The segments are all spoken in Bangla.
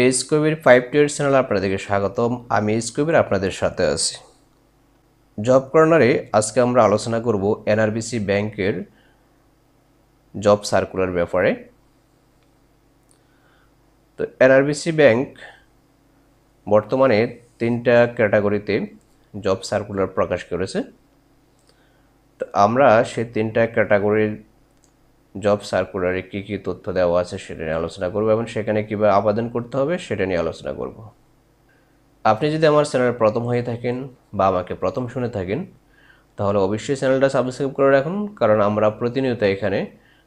এইচ কবির 5 টিয়ার চ্যানেল আপনাদেরকে স্বাগতম। আমি এইচ কবির আপনাদের সাথে আছি। জব কর্নারে আজকে আমরা আলোচনা করব এনআরবিসি ব্যাংকের জব সার্কুলার ব্যাপারে। তো এনআরবিসি ব্যাংক বর্তমানে 3টা ক্যাটাগরিতে জব সার্কুলার প্রকাশ করেছে। তো আমরা সেই 3টা ক্যাটাগরির জব সার্কুলারে কী কী তথ্য দেওয়া আছে সেটা নিয়ে আলোচনা করব এবং সেখানে কীভাবে আবেদন করতে হবে সেটা নিয়ে আলোচনা করব। আপনি যদি আমার চ্যানেলে প্রথম হয়ে থাকেন বা আমাকে প্রথম শুনে থাকেন তাহলে অবশ্যই চ্যানেলটা সাবস্ক্রাইব করে রাখুন, কারণ আমরা প্রতিনিয়ত এখানে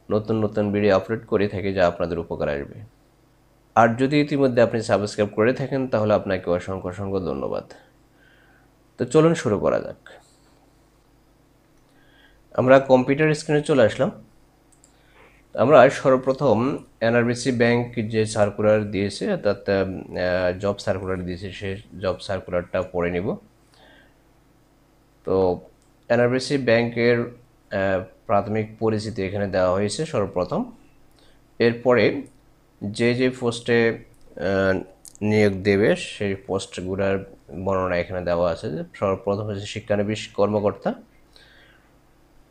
নতুন নতুন ভিডিও আপলোড করে থাকি যা আপনাদের উপকার আসবে। আর যদি ইতিমধ্যে আপনি সাবস্ক্রাইব করে থাকেন তাহলে আপনাকে অসংখ্য অসংখ্য ধন্যবাদ। তো চলুন শুরু করা যাক। আমরা কম্পিউটার স্ক্রিনে চলে আসলাম। আমরা সর্বপ্রথম এনআরবিসি ব্যাংক যে সার্কুলার দিয়েছে অর্থাৎ জব সার্কুলার দিয়েছে সেই জব সার্কুলারটা পড়ে নিব। তো এনআরবিসি ব্যাংকের প্রাথমিক পরিচিতি এখানে দেওয়া হয়েছে সর্বপ্রথম। এরপরে যে পোস্টে নিয়োগ দেবে সেই পোস্টগুলোর বর্ণনা এখানে দেওয়া আছে। যে সর্বপ্রথম হচ্ছে শিক্ষানবিশ কর্মকর্তা,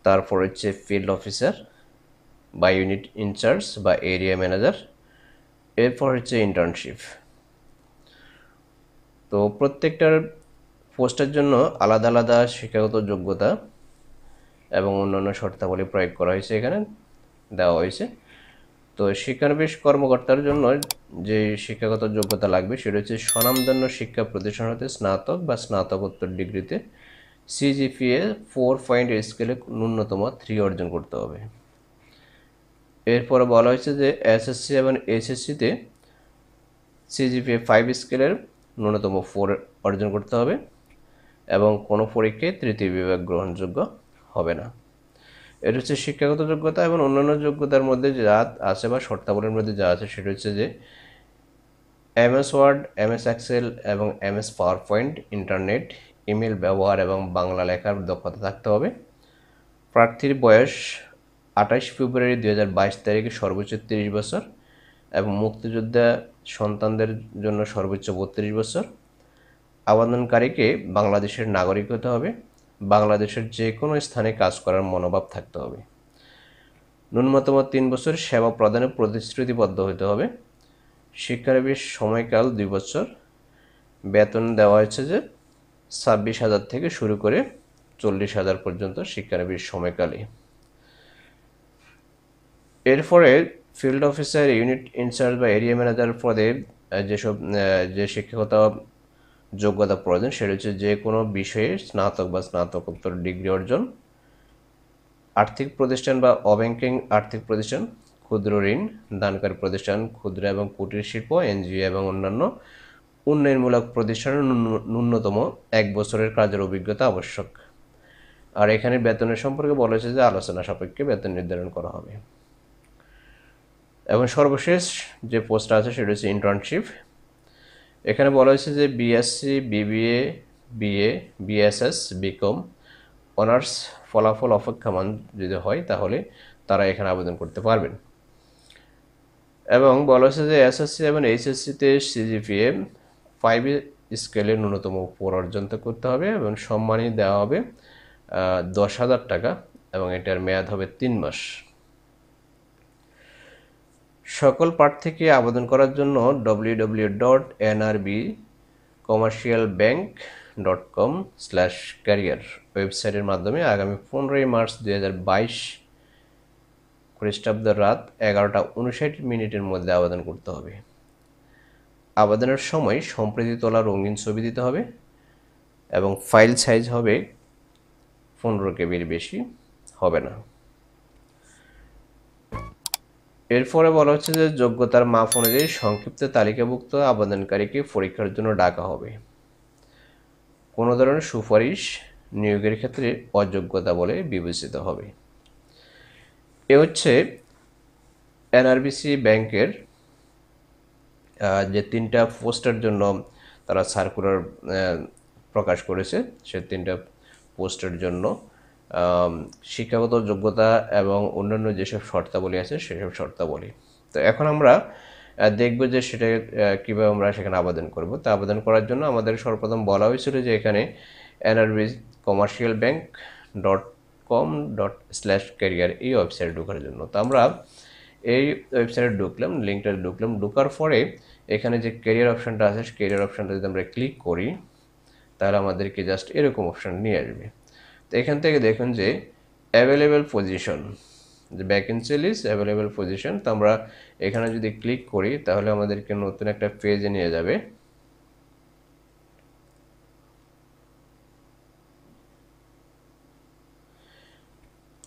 তারপর হচ্ছে ফিল্ড অফিসার বা ইউনিট ইনচার্জ বা এরিয়া ম্যানেজার, এরপর হচ্ছে ইন্টার্নশিপ। তো প্রত্যেকটার পোস্টের জন্য আলাদা আলাদা শিক্ষাগত যোগ্যতা এবং অন্যান্য শর্তাবলী প্রয়োগ করা হয়েছে, এখানে দেওয়া হয়েছে। তো শিক্ষানবিশ কর্মকর্তার জন্য যে শিক্ষাগত যোগ্যতা লাগবে সেটা হচ্ছে স্বনামধন্য শিক্ষা প্রতিষ্ঠান হতে স্নাতক বা স্নাতকোত্তর ডিগ্রিতে সিজিপিএ 4 স্কেলে ন্যূনতম 3 অর্জন করতে হবে। এরপরে বলা হয়েছে যে এসএসসি এবং এইচএসসিতে সিজিপিএ 5 স্কেলের ন্যূনতম 4 অর্জন করতে হবে এবং কোনো পরীক্ষায় তৃতীয় বিভাগ গ্রহণযোগ্য হবে না। এটা হচ্ছে শিক্ষাগত যোগ্যতা। এবং অন্যান্য যোগ্যতার মধ্যে যা আছে বা শর্তাবলীর মধ্যে যা আছে সেটা হচ্ছে যে এমএস ওয়ার্ড, এমএস এক্সেল এবং MS power point, internet, email ব্যবহার এবং বাংলা লেখার দক্ষতা থাকতে হবে। প্রার্থীর বয়স 28 ফেব্রুয়ারি 2022 তারিখে সর্বোচ্চ 30 বছর এবং মুক্তিযোদ্ধা সন্তানদের জন্য সর্বোচ্চ 32 বছর। আবেদনকারীকে বাংলাদেশের নাগরিক হতে হবে। বাংলাদেশের যে কোনো স্থানে কাজ করার মনোভাব থাকতে হবে। ন্যূনতম 3 বছর সেবা প্রদানে প্রতিশ্রুতিবদ্ধ হতে হবে। শিক্ষানবিশ সময়কাল 2 বছর। বেতন দেওয়া হয়েছে যে 26,000 থেকে শুরু করে 40,000 পর্যন্ত শিক্ষানবিশ সময়কালে। এরপরে ফিল্ড অফিসার, ইউনিট ইনচার্জ বা এরিয়া ম্যানেজার পদে যে শিক্ষাগত যোগ্যতা প্রয়োজন সেটা হচ্ছে যে কোনো বিষয়ে স্নাতক বা স্নাতকোত্তর ডিগ্রি অর্জন। আর্থিক প্রতিষ্ঠান বা অব্যাংকিং আর্থিক প্রতিষ্ঠান, ক্ষুদ্র ঋণ দানকারী প্রতিষ্ঠান, ক্ষুদ্র এবং কুটির শিল্প, এনজিও এবং অন্যান্য উন্নয়নমূলক প্রতিষ্ঠানের ন্যূনতম 1 বছরের কাজের অভিজ্ঞতা আবশ্যক। আর এখানে বেতনের সম্পর্কে বলা হয়েছে যে আলোচনা সাপেক্ষে বেতন নির্ধারণ করা হবে। এবং সর্বশেষ যে পোস্ট আছে সেটা হচ্ছে ইন্টার্নশিপ। এখানে বলা হয়েছে যে BSc, BBA, BA, BSS, BCom honours ফলাফল অপেক্ষমান যদি হয় তাহলে তারা এখানে আবেদন করতে পারবেন। এবং বলা হয়েছে যে এসএসসি এবং এইচএসসিতে সিজিপিএ 5 স্কেলে ন্যূনতম 4 অর্জন করতে হবে এবং সম্মানী দেওয়া হবে 10,000 টাকা এবং এটার মেয়াদ হবে 3 মাস। সকল প্রার্থীকে আবেদন করার জন্য www.nrbcommercialbank.com/career ওয়েবসাইটের মাধ্যমে আগামী 15 মার্চ 2022 খ্রিস্টাব্দ রাত 11:59 মধ্যে আবেদন করতে হবে। আবেদনের সময় সম্প্রতি তোলা রঙিন ছবি দিতে হবে এবং ফাইল সাইজ হবে 15 কেবির বেশি হবে না। এরপরে বলা হচ্ছে যে যোগ্যতার মাপ অনুযায়ী সংক্ষিপ্ত তালিকাভুক্ত আবেদনকারীকে পরীক্ষার জন্য ডাকা হবে। কোনো ধরনের সুপারিশ নিয়োগের ক্ষেত্রে অযোগ্যতা বলে বিবেচিত হবে। এ হচ্ছে এনআরবিসি ব্যাংকের যে 3টা পোস্টের জন্য তারা সার্কুলার প্রকাশ করেছে সে 3টা পোস্টের জন্য শিক্ষাগত যোগ্যতা এবং অন্যান্য যেসব শর্তাবলী আছে সেসব শর্তাবলী। তো এখন আমরা দেখব যে সেটা কীভাবে আমরা সেখানে আবেদন করব। তা আবেদন করার জন্য আমাদের সর্বপ্রথম বলা হয়েছিল যে এখানে NRB Commercial Bank .com/career এই ওয়েবসাইটে ঢোকার জন্য। তো আমরা এই ওয়েবসাইটে ঢুকলাম, লিঙ্কটা ঢুকলাম, ঢোকার পরে এখানে যে ক্যারিয়ার অপশানটা আছে ক্যারিয়ার অপশানটা যদি আমরা ক্লিক করি তাহলে আমাদেরকে জাস্ট এরকম অপশান নিয়ে আসবে। তো এখান থেকে দেখুন যে অ্যাভেলেবেল পজিশন, যে ভ্যাকেন্সি লিস্ট অ্যাভেলেবেল পজিশন। তো আমরা এখানে যদি ক্লিক করি তাহলে আমাদেরকে নতুন একটা পেজে নিয়ে যাবে।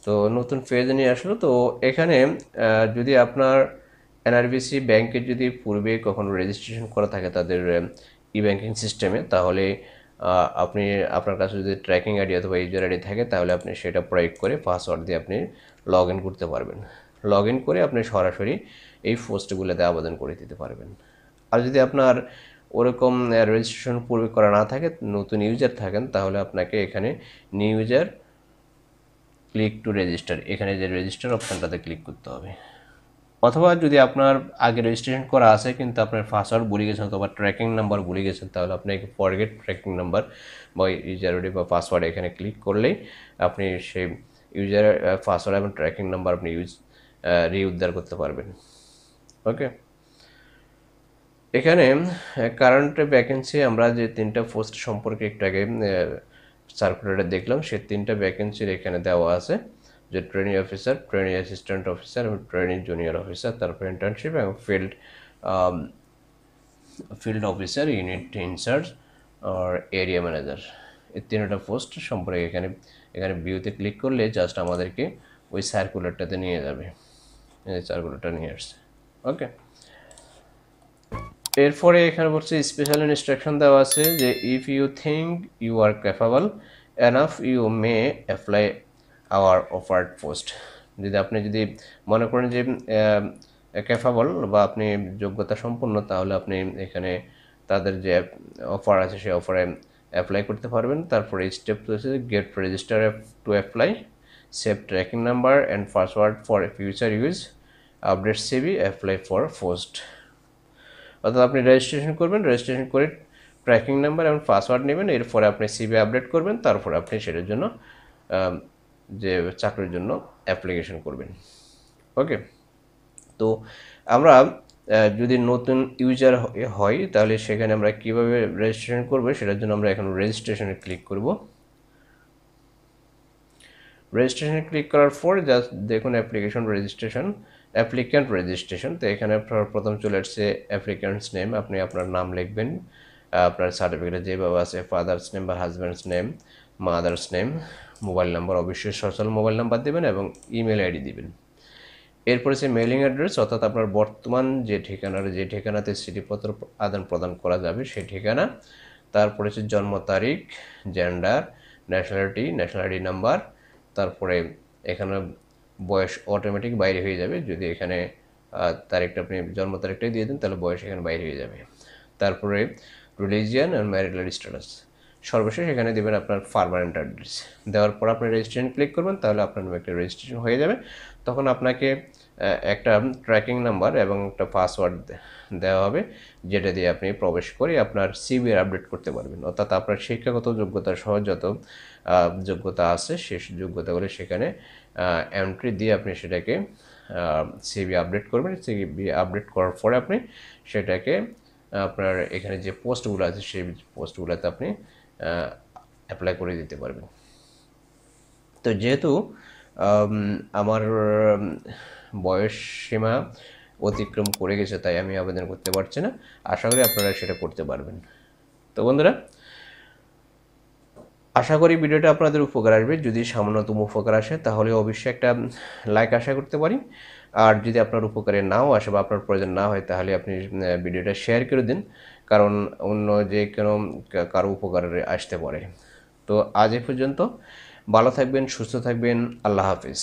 তো নতুন পেজে নিয়ে আসলো। তো এখানে যদি আপনার NRBC ব্যাংকের যদি পূর্বে কখনো রেজিস্ট্রেশন করা থাকে তাদের ই ব্যাংকিং সিস্টেমে, তাহলে আপনি আপনার কাছে যদি ট্র্যাকিং আইডি অথবা ইউজার আইডি থাকে তাহলে আপনি সেটা প্রয়োগ করে পাসওয়ার্ড দিয়ে আপনি লগ ইন করতে পারবেন। লগ ইন করে আপনি সরাসরি এই পোস্টগুলোতে আবেদন করে দিতে পারবেন। আর যদি আপনার ওরকম রেজিস্ট্রেশন পূর্বে করা না থাকে, নতুন ইউজার থাকেন, তাহলে আপনাকে এখানে new user click to register, এখানে যে রেজিস্টার অপশানটাতে ক্লিক করতে হবে। অথবা যদি আপনার আগে রেজিস্ট্রেশন করা আছে কিন্তু আপনার পাসওয়ার্ড ভুলে গেছেন অথবা ট্র্যাকিং নাম্বার ভুলে গেছেন, তাহলে আপনাকে ফরগেট ট্র্যাকিং নাম্বার বা ইউজার আইডি বা পাসওয়ার্ড এখানে ক্লিক করলেই আপনি সেই ইউজার পাসওয়ার্ড এবং ট্র্যাকিং নাম্বার আপনি রিউদ্ধার করতে পারবেন। ওকে, এখানে কারেন্ট ভ্যাকেন্সি আমরা যে 3টা পোস্ট সম্পর্কে একটু আগে সার্কুলারে দেখলাম, সেই 3টা ভ্যাকেন্সির এখানে দেওয়া আছে, যে training officer, training assistant officer এবং ট্রেনিং জুনিয়র অফিসার, তারপর ইন্টার্নশিপ এবং ফিল্ড অফিসার, ইউনিট ইনচার্জ আর এরিয়া ম্যানেজার। এই 3টা পোস্ট সম্পর্কে এখানে ভিউতে ক্লিক করলে জাস্ট আমাদেরকে ওই সার্কুলারটাতে নিয়ে যাবে। এই সার্কুলারটা নিয়ে আসছে। ওকে, এরপরে এখানে বলছে স্পেশাল ইনস্ট্রাকশন দেওয়া আছে যে if you think you are capable enough you may apply our offered post. আপনি যদি মনে করেন যে ক্যাপাবল বা আপনি যোগ্যতা সম্পন্ন, তাহলে আপনি এখানে তাদের যে অফার আছে সেই অফারে অ্যাপ্লাই করতে পারবেন। তারপরে স্টেপ রয়েছে get register to apply, save tracking number and password for future use, update CV, apply for post. অর্থাৎ আপনি রেজিস্ট্রেশন করবেন, রেজিস্ট্রেশন করে ট্র্যাকিং নাম্বার এবং পাসওয়ার্ড নেবেন, এরপরে আপনি সিভি আপডেট করবেন, তারপর আপনি সেটার জন্য যে চাকরির জন্য অ্যাপ্লিকেশন করবেন। ওকে, তো আমরা যদি নতুন ইউজার হয় তাহলে সেখানে আমরা কিভাবে রেজিস্ট্রেশন করব সেটার জন্য আমরা এখন রেজিস্ট্রেশনে ক্লিক করব। রেজিস্ট্রেশনে ক্লিক করার পর জাস্ট দেখুন অ্যাপ্লিকেশন রেজিস্ট্রেশন, অ্যাপ্লিক্যান্ট রেজিস্ট্রেশন। তো এখানে প্রথম চলে আসছে অ্যাপ্লিক্যান্টস নেম, আপনি আপনার নাম লিখবেন, আপনার সার্টিফিকেটে যেভাবে আছে ফাদার্স নেম বা husbands name, mother's name, mobile number, অবশ্যই সচল মোবাইল নাম্বার দেবেন এবং ইমেল আইডি দিবেন। এরপরে সে মেলিং অ্যাড্রেস, অর্থাৎ আপনার বর্তমান যে ঠিকানাতে চিঠিপত্র আদান প্রদান করা যাবে সেই ঠিকানা। তারপরে হচ্ছে জন্ম তারিখ, জেন্ডার, ন্যাশনালিটি নাম্বার, তারপরে এখানে বয়স অটোমেটিক বাইরে হয়ে যাবে, যদি এখানে তারিখটা আপনি জন্ম তারিখটাই দিয়ে দেন তাহলে বয়স এখানে বাইরে হয়ে যাবে। তারপরে রিলিজিয়ান অ্যান্ড ম্যারিটাল স্ট্যাটাস, সর্বশেষ এখানে দেবেন আপনার পার্মানেন্ট অ্যাড্রেস। দেওয়ার পর আপনি রেজিস্ট্রেশন ক্লিক করবেন, তাহলে আপনার নামে একটা রেজিস্ট্রেশন হয়ে যাবে। তখন আপনাকে একটা ট্র্যাকিং নাম্বার এবং একটা পাসওয়ার্ড দেওয়া হবে, যেটা দিয়ে আপনি প্রবেশ করে আপনার সিভি আপডেট করতে পারবেন। অর্থাৎ আপনার শিক্ষাগত যোগ্যতা সহ যত যোগ্যতা আছে সেই যোগ্যতাগুলো সেখানে এন্ট্রি দিয়ে আপনি সেটাকে সিভি আপডেট করবেন। সিভি আপডেট করার পরে আপনি সেটাকে আপনার এখানে যে পোস্টগুলো আছে সেই পোস্টগুলোতে আপনি অ্যাপ্লাই করে দিতে পারবেন। তো যেহেতু আমার বয়স সীমা অতিক্রম করে গেছে তাই আমি আবেদন করতে পারছি না, আশা করি আপনারা সেটা করতে পারবেন। তো বন্ধুরা, আশা করি ভিডিওটা আপনাদের উপকার আসবে। যদি সামান্যতম উপকার আসে তাহলে অবশ্যই একটা লাইক আশা করতে পারি। আর যদি আপনার উপকারে নাও আসে বা আপনার প্রয়োজন না হয় তাহলে আপনি ভিডিওটা শেয়ার করে দিন, কারণ অন্য যে কোনো কারো উপকারে আসতে পারে। তো আজ এ পর্যন্ত, ভালো থাকবেন, সুস্থ থাকবেন, আল্লাহ হাফিজ।